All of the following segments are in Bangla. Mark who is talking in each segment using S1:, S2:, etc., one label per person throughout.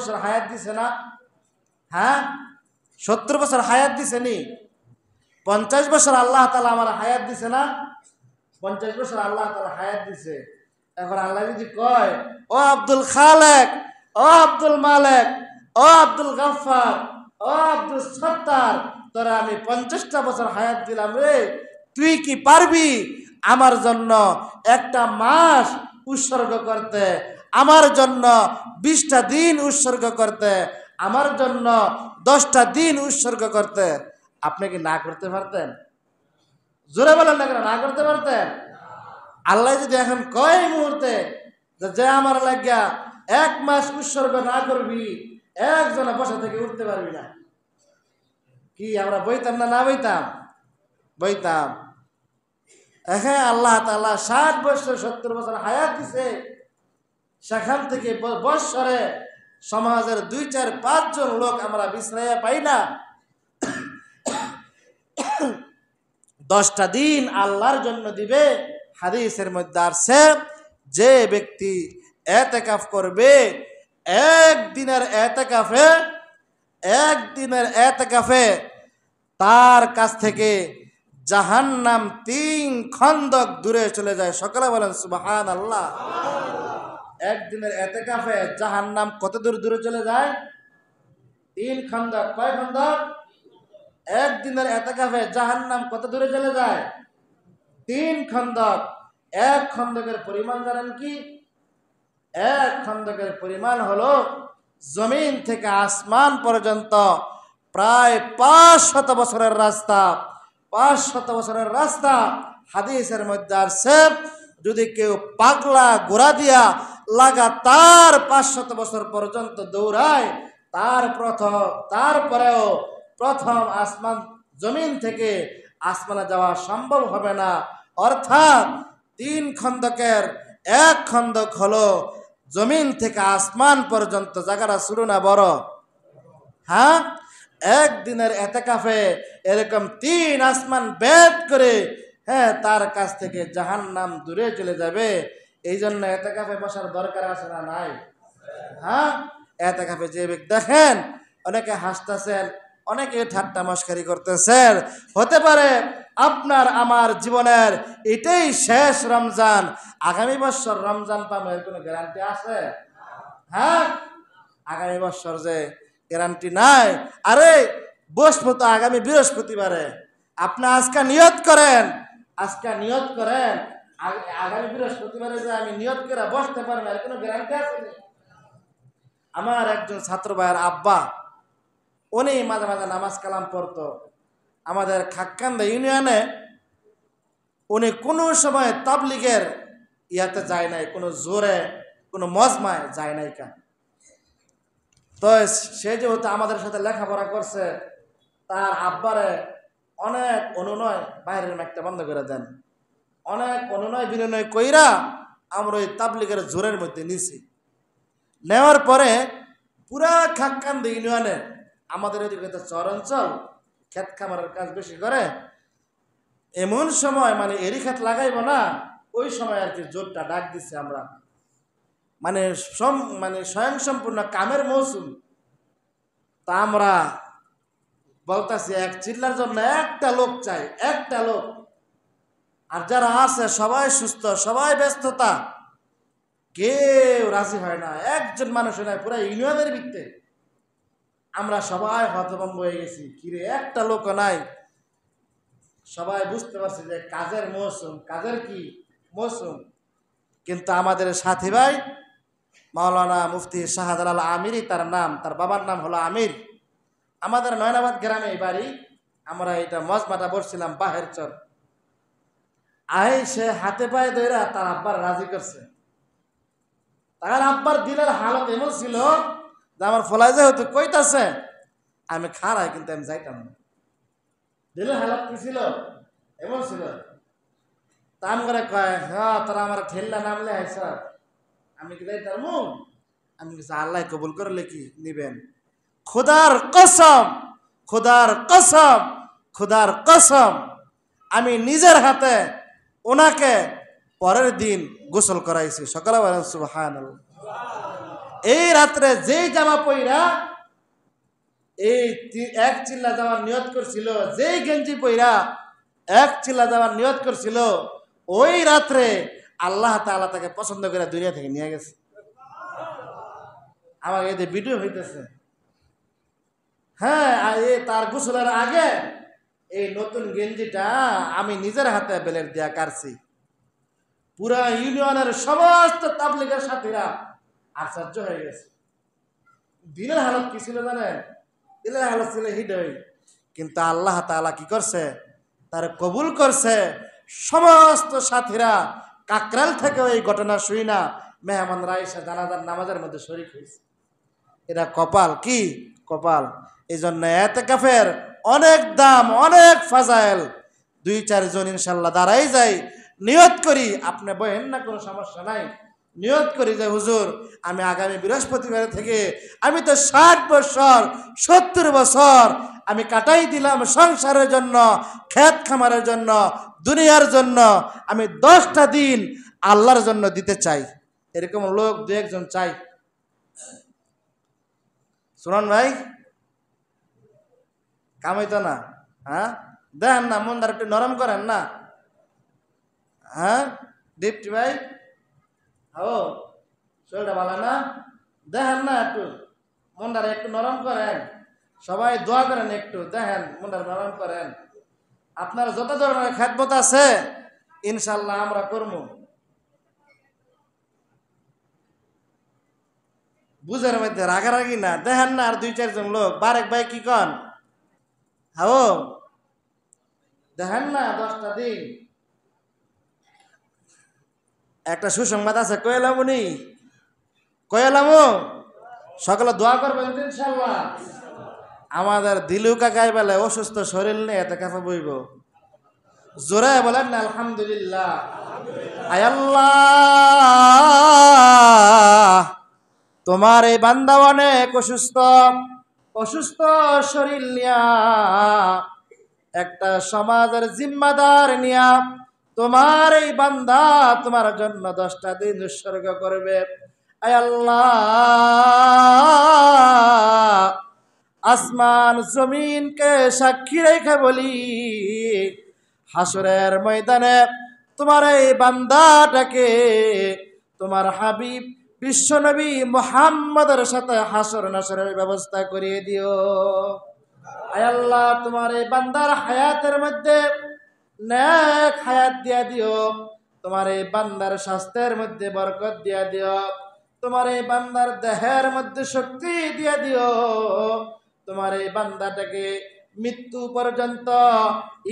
S1: বছর হায়াত দিছে না? হ্যাঁ, 70 বছর হায়াত দিছে নি? 50 বছর আল্লাহ তাআলা আমার হায়াত দিছে না? 50 বছর আল্লাহ তাআলা হায়াত দিছে। এখন আল্লাহ যদি কয়, ও আব্দুল খালেক, ও আব্দুল মালেক, ও আব্দুল গফফার, ও আব্দুল সত্তার, তোরা আমি 50টা বছর হায়াত দিলাম রে, তুই কি পারবি আমার জন্য একটা মাস উৎসর্গ করতে, আমার জন্য 20টা দিন উৎসর্গ করতে, আমার জন্য 10টা দিন উৎসর্গ করতে? আপনি কি না করতে পারতেন? জোরে বলেন না কেন, না করতে পারতেন? আল্লাহ যদি এখন কয় এই মুহূর্তে যে আমার লাগিয়া 1 মাস উৎসর্গ না করবি, একজনে বসা থেকে উঠতে পারবি না, কি আমরা বইতাম না? না বইতাম? বইতাম। হ্যাঁ, আল্লাহ তাআলা 60 বছর 70 বছর হায়াত দিছে, সেখান থেকে বৎসরে সমাজের 2-4-5 জন লোক আমরা বিশ্রাইয়া পাই না। 10টা দিন আল্লাহর জন্য দিবে। হাদিসের মধ্যে আছে, যে ব্যক্তি এতেকাফ করবে, একদিনের এতেকাফে তার কাছ থেকে জাহান্নাম 3 খন্দক দূরে চলে যায়। সকালে বলেন সুবহানাল্লাহ। একদিনের এতেকাফে জাহান্নাম কত দূর দূরে চলে যায়? 3 খন্দক। কয় খন্দক? একদিনের এতেকাফে জাহান্নাম কত দূরে চলে যায়? 3 খন্দক। 1 খন্দকের পরিমাণ জানেন কি? 1 খন্দকের পরিমাণ হলো জমিন থেকে আসমান পর্যন্ত প্রায় 500 বছরের রাস্তা। 500 বছরের রাস্তা। হাদিসের মধ্যে আছে, যদি কেউ পাগলা ঘোড়া দিয়া লাগাতার 500 বছর পর্যন্ত দৌড়ায়, তারপরেও প্রথম আসমান, জমিন থেকে আসমানে যাওয়া সম্ভব হবে না। অর্থাৎ 3 খন্দকের 1 খন্দক হলো জমিন থেকে আসমান পর্যন্ত। জায়গাটা শুরু না বড়? হ্যাঁ, একদিনের এতেকাফে এরকম 3 আসমান ভেদ করে, হ্যাঁ, তার কাছ থেকে জাহান্নাম দূরে চলে যাবে। এই জন্য এতেকাফে বসার দরকার আছে না নাই? হ্যাঁ, এতেকাফে যে ব্যক্তি, দেখেন অনেকে হাসতেছেন, অনেকে ঠাট্টা মশকারি করতেছেন। হতে পারে আপনার আমার জীবনের এটাই শেষ রমজান, আগামী বছর রমজান পাবো এর কোনো গ্যারান্টি আছে? হ্যাঁ, আগামী বছর যে গ্যারান্টি নাই। আরে বসবো তো আগামী বৃহস্পতিবারে, আপনি আজকে নিয়ত করেন, আগামী বৃহস্পতিবারে যে আমি নিয়ত করে বসতে পারবো এর কোনো গ্যারান্টি আছে? আমার একজন ছাত্র ভাইয়ের আব্বা, উনি মাঝে মাঝে নামাজ কালাম পড়তো আমাদের খাক্কান্দা ইউনিয়নে। উনি কোনো সময় তাবলিগের ইয়াতে যায় নাই, কোনো জোরে কোনো মজমায় যায় নাই। তো সে যেহেতু আমাদের সাথে লেখাপড়া করছে, তার আব্বারে অনেক অনুনয়, বাইরের ম্যাকটা বন্ধ করে দেন, অনেক অনুনয় বিনয় কইরা আমরা ওই তাবলিগের জোরের মধ্যে নিছি। নেওয়ার পরে পুরা খাক্কান্দা ইউনিয়নে, আমাদের ওইদিকে তো চর অঞ্চল, ক্ষেত খামারের কাজ বেশি করে, এমন সময় মানে এরি খাত লাগাইব না, ওই সময় আর কি জোরটা ডাক দিচ্ছে আমরা, মানে স্বয়ংসম্পূর্ণ কামের মৌসুম। তা আমরা বলতেছি এক চিল্লার জন্য একটা লোক চাই, একটা লোক। আর যারা আছে সবাই সুস্থ, সবাই ব্যস্ততা, কেউ রাজি হয় না, একজন মানুষ নাই পুরো ইউনিয়নের ভিত্তে। আমরা সবাই হতভম্ব হয়ে গেছি, কিরে একটা লোক নাই। সবাই বুঝতে পারছি যে কাজের মৌসুম, কাজের কি মৌসুম। কিন্তু আমাদের সাথী ভাই মাওলানা মুফতি শাহজালাল আমিরি তার নাম, তার বাবার নাম হলো আমির। আমাদের নয়নাবাদ গ্রামে বাড়ি। আমরা এটা মজমাটা বসছিলাম বাহের চর। সে হাতে পায়ে ধরে তার আব্বার রাজি করছে। তার আব্বার দিলের হালত এমন ছিল যে আমার ফলাই যে হয়তো কইতাছে আমি খারাই, কিন্তু আমি যাইতাম না। দিলের হালত কি ছিল? এমন ছিল। তাম করে কয়, হ্যাঁ তোরা আমার ঠেললা নামলে হাই স্যার, আমি কি যাইতাম? আমি কিছু আল্লাহ কবুল করলে কি নিবেন? খোদার কসম, খোদার কসম, খোদার কসম, আমি নিজের হাতে ওনাকে পরের দিন গোসল করাইছি। সকালে বলেন সুবহানাল্লাহ। এই রাত্রে যেই জামা পইরা এই এক চিল্লা যাওয়ার নিয়ত করছিল, যেই গেঞ্জি পইরা এক চিল্লা যাওয়ার নিয়ত করছিল, ওই রাত্রে আল্লাহ তাআলা তাকে পছন্দ করে দুনিয়া থেকে নিয়ে গেছে। আমার এতে ভিডিও হইতেছে। হ্যাঁ, তার গোসলের আগে এই নতুন গেঞ্জিটা আমি নিজের হাতে বেলের দিয়া কাটছি। পুরা ইউনিয়নের সমস্ত তাবলিগের সাথীরা আশ্চর্য হয়ে গেছে। দিনের হালত কি ছিল জানেন? দিনের হালত ছিল হৃদয়, কিন্তু আল্লাহ তাআলা কি করছে? তার কবুল করছে। সমস্ত সাথীরা কাকরাল থেকে এই ঘটনা শুই না মেহমানরা এসে জানাজার নামাজের মধ্যে শরীক হয়েছে। এটা কপাল, কি কপাল! এই জন্য এতেকাফের অনেক দাম, অনেক ফাজাইল। 2-4 জন ইনশাল্লাহ দাঁড়াই যাই, নিয়ত করি। আপনি বহেন না, কোনো সমস্যা নাই। নিয়ত করি যে হুজুর আমি আগামী বৃহস্পতিবার থেকে আমি তো 60 বছর 70 বছর আমি কাটাই দিলাম সংসারের জন্য, ক্ষেত খামারের জন্য, দুনিয়ার জন্য। আমি 10টা দিন আল্লাহর জন্য দিতে চাই। এরকম লোক 2-1 জন চাই। শুনুন ভাই, কামাইতো না? হ্যাঁ, দেখেন না মনদার একটু নরম করেন না। হ্যাঁ দীপ্তি ভাই, ও শরীরটা ভালো না? দেখেন না একটু মনদার একটু নরম করেন। সবাই দোয়া করেন, একটু দেখেন মনদার নরম করেন। আপনার যত ধরনের খেদমত আছে ইনশাল্লাহ আমরা করবো। বুঝের মধ্যে রাগারাগি না, দেখেন না আর 2-4 জন লোক। বারেক ভাই কি কন? হ্যাঁ দেখেন না 10টা দিন। একটা সুসংবাদ আছে, কইলাম উনি কইলাম সকলে দোয়া করবেন ইনশাআল্লাহ। আমাদের দিলু কাকাই বেলে অসুস্থ শরীর নিয়ে এতে কাফা বইব। জোরে বলেন না আলহামদুলিল্লাহ। আয় আল্লাহ, তোমার এই বান্দা অনেক অসুস্থ, অসুস্থ শরীর নিয়া একটা সমাজের জিম্মাদার নিয়া তোমার এই বান্দা তোমার জন্য 10টা দিন উৎসর্গ করবে। আয় আল্লাহ, আসমান জমিনকে সাক্ষী রেখে বলি, হাসরের ময়দানে তোমার এই বান্দাটাকে তোমার হাবিব বিশ্বনবী মুহাম্মদের সাথে হাসর নাসরের ব্যবস্থা করিয়ে দিও। আয় আল্লাহ, তোমার এই বান্দার হায়াতের মধ্যে নেক হায়াত দিয়া দিও। তোমার এই বান্দার স্বাস্থ্যের মধ্যে বরকত দিয়া দিও। তোমার এই বান্দার দেহের মধ্যে শক্তি দিয়া দিও। তোমার এই বান্দাটাকে মৃত্যু পর্যন্ত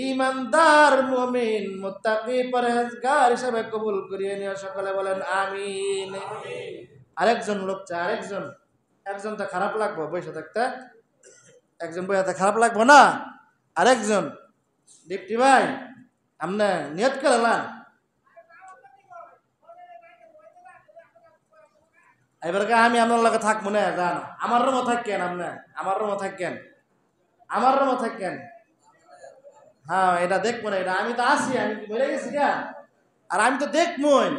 S1: ঈমানদার মুমিন মুত্তাকি পরহেজগার হিসেবে কবুল করিয়ে নিও। সকলে বলেন আমিন। আরেকজন লোক চাই, একজন তো খারাপ লাগবো বসে থাকতে, একজন বইয়াতে খারাপ লাগবো না। আরেকজন দীপ্তি ভাই, আপনি নিয়ত করে না এবারকে আমি আপনার লগে থাকবো না, জান আমার রুমও থাকেন, আপনি আমার রুমও থাকেন, আমার রুমও থাকেন। হ্যাঁ এটা দেখবো না, এটা আমি তো আসি, আমি মরে গেছি গা। আর আমি তো দেখবই,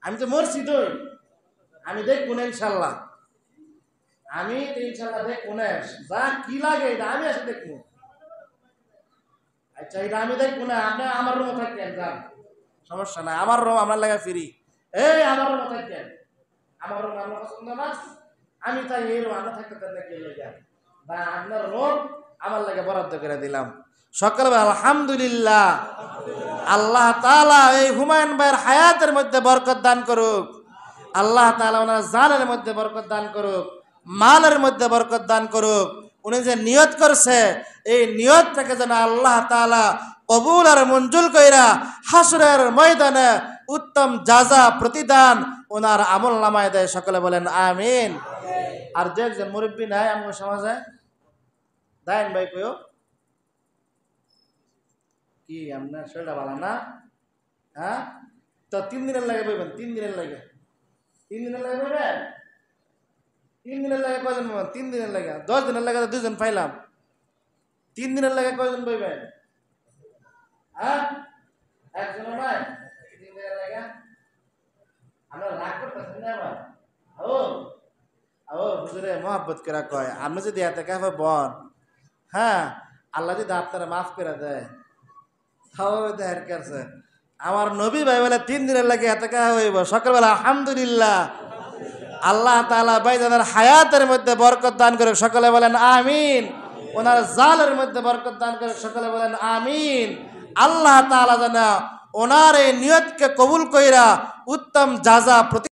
S1: আমি তো মরছি তো, আমি দেখবো না ইনশাল্লাহ। আমি তো ইনশাল্লাহ দেখবো না, যা কি লাগে এটা আমি আসে দেখবো। আচ্ছা এটা আমি দেখবো না, আপনি আমার রুমও থাকেন, যান সমস্যা নাই। আমার রুম আমার লাগে ফ্রি। এই আমার রুমও থাকেন, আমার রুম আমার পছন্দ না, আমি তাই এই রুম আমরা থাকতে নাকি লেগে বা আপনার রুম আমার লাগে বরাদ্দ করে দিলাম। সকালবেলা আলহামদুলিল্লাহ। আল্লাহ তাআলা এই হুমায়ুন ভাইয়ের হায়াতের মধ্যে বরকত দান করুক। আল্লাহ তাআলা ওনার জানের মধ্যে বরকত দান করুক, মালের মধ্যে বরকত দান করুক। উনি যে নিয়ত করছে এই নিয়তটাকে যেন আল্লাহ তাআলা কবুল আর মঞ্জুর কইরা হাসরের ময়দানে উত্তম জাযা প্রতিদান ওনার আমল নামায় দেয়। সকলে বলেন আমিন। আর যে একজন মুরব্বী নাই আমার সমাজে দাইন ভাই কইও কি আপনার শরীরটা ভালো না? হ্যাঁ তো 3 দিনের লাগে বইবেন, 3 দিনের লাগে, 3 দিনের লাগে বইবেন, 3 দিনের লাগে কয়জন বইবেন? 3 দিনের লাগে, 10 দিনের লাগে তো 2 জন পাইলাম। 3 দিনের লাগে কয়জন বইবেন? হ্যাঁ একজন নাই, 3 দিনের লাগে আমরা রাগ করতেছেন না আবার। ও ও হুজুরে মহব্বত করে কয় আপনি যদি এতে কাফে বন, হ্যাঁ আল্লাহ যদি আপনারা মাফ করে দেয় তাও দেয় কাছে। আমার নবী ভাই বলে 3 দিনের লাগে এত কাহা হইব, সকালবেলা আলহামদুলিল্লাহ। আল্লাহ তাআলা ভাইজানের হায়াতের মধ্যে বরকত দান করে, সকলে বলেন আমিন। ওনার জালের মধ্যে বরকত দান করে, সকলে বলেন আমিন। আল্লাহ তাআলা যেন ওনার এই নিয়তকে কবুল কইরা উত্তম জাযা